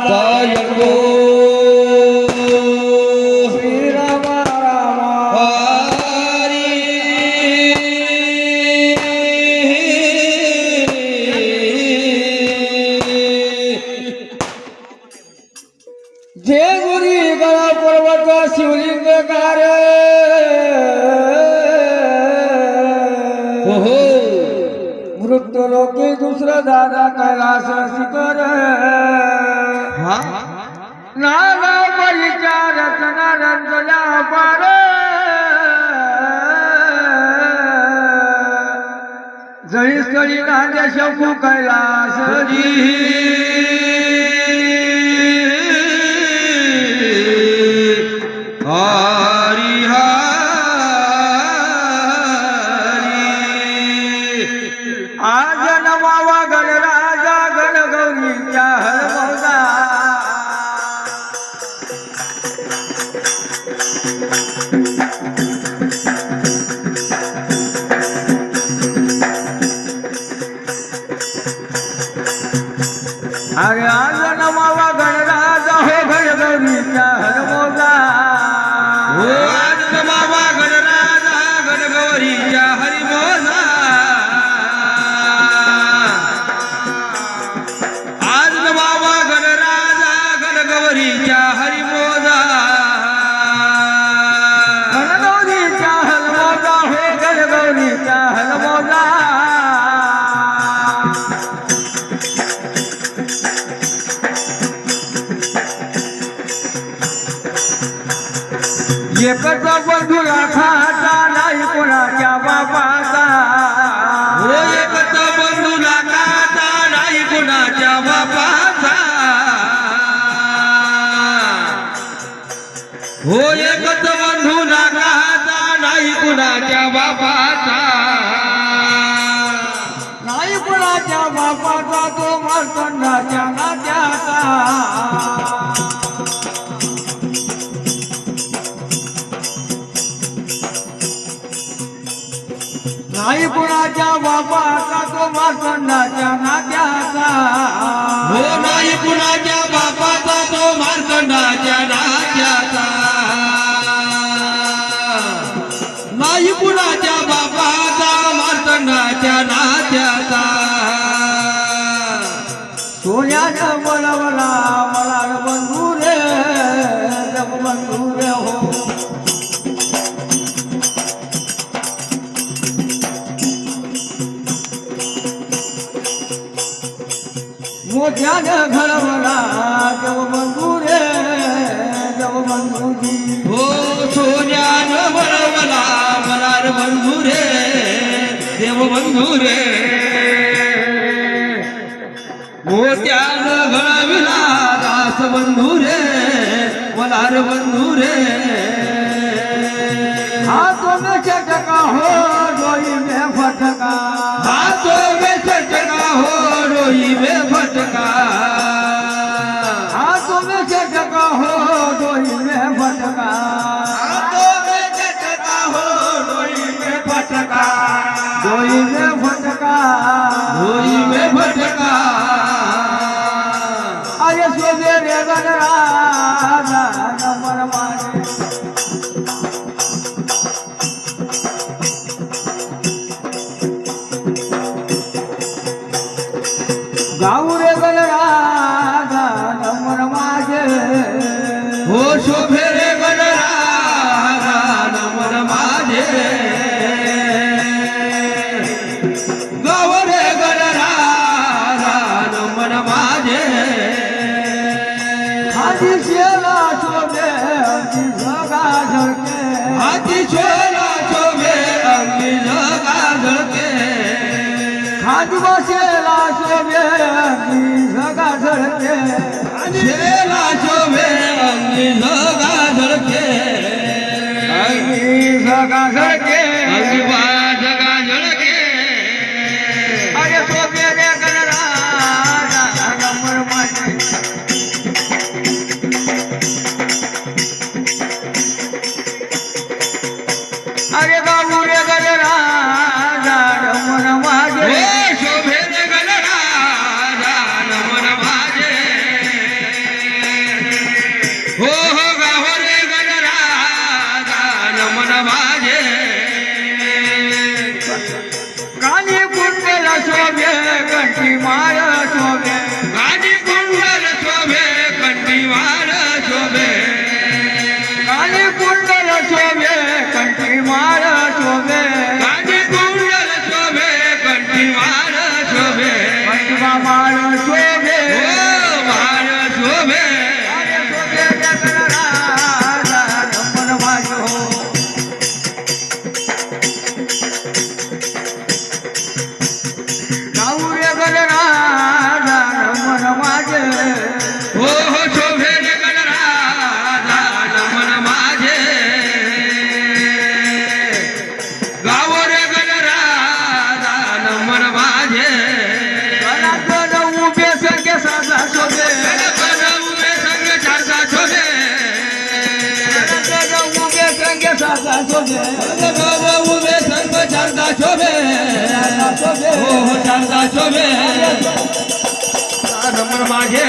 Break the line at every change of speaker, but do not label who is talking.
जयगो
श्रीराम राम
हरी
जय गुरी गळा पर्वत शिवलिंग कार्य
हो
मृत्यू लोके दुसरं दादा कैलास शिखर
हा
नाना परिचार रचना रंजल्या पार जळी स्थळी नांद्या शंभू कैलास
हरी
आज नमावा गणराजा गणगौरीच्या हरमौजा अरे आज नमावा गणराजा हो गणगौरीच्या हरमौजा
हो आज नमावा गणराजा गणगौरीच्या हरिमोजा आज नमावा गणराजा गणगौरीच्या हरिमोजा
गणगौरीच्या हरमौजा हो गणगौरीच्या हरमौजा एकच बंधुला खाचा नाही कोणाच्या बापाचा
हो एकच बंधू नाकाचा नाही कुणाच्या बापाचा हो एकच बंधू नाकाचा नाही कुणाच्या बापाचा
नाही कोणाच्या बापाचा तो मार्तंडाच्या नात्याचा नाही कुणाच्या बापाचा तो मार्तंडाच्या नात्याचा
हो नाही कुणाच्या बापाचा तो मार्तंडाच्या नात्याचा नाही कुणाच्या बापाचा मार्तंडाच्या नात्याचा
सोन्यानं बळवला मला बंधू रे बंधू रे हो मोठ्यानं घडवला देव बंधू रे देव बंधूजी
हो सोन्यानं बळवला मला रे बंधू रे देव बंधू रे मोत्यानं घडविला दास बंधू रे मला रे बंधू रे
हाथों में चटका हो डोई में फटका
हाथों में चटका हो रोई में फटका
हाथों में चटका हो डोई में फटका
हाथों में चटका हो रोई में फटका
डोई में फटका
रोई में फटका
अरे सोबेरे गणराजा नंबर मारे गाऊ रे गणराजा नंबर माझे
हो शोभे रे गणराजा नमन माझे गाव रे गणराजा नमन माझे
आधी शेला शोभे अगदी जगा झळके
हाती छोला शोभे अगदी जगा झळके
खादी बसेला शोभे अगदी जगा झळके
शेला शोभे अगदी जगा झळके
अगदी जगा झळके
अगदी बा जगा झळके
अरे शोभे रे गणराजा नंबर माझे अरे गाऊ रे गणराजा नंबर माझे
हे शोभे रे गणराजा नमन माझे
शोभे
गज उभे सर्व शारदा शोभे
शोभे
हो हो शारदा शोभे रमण माझे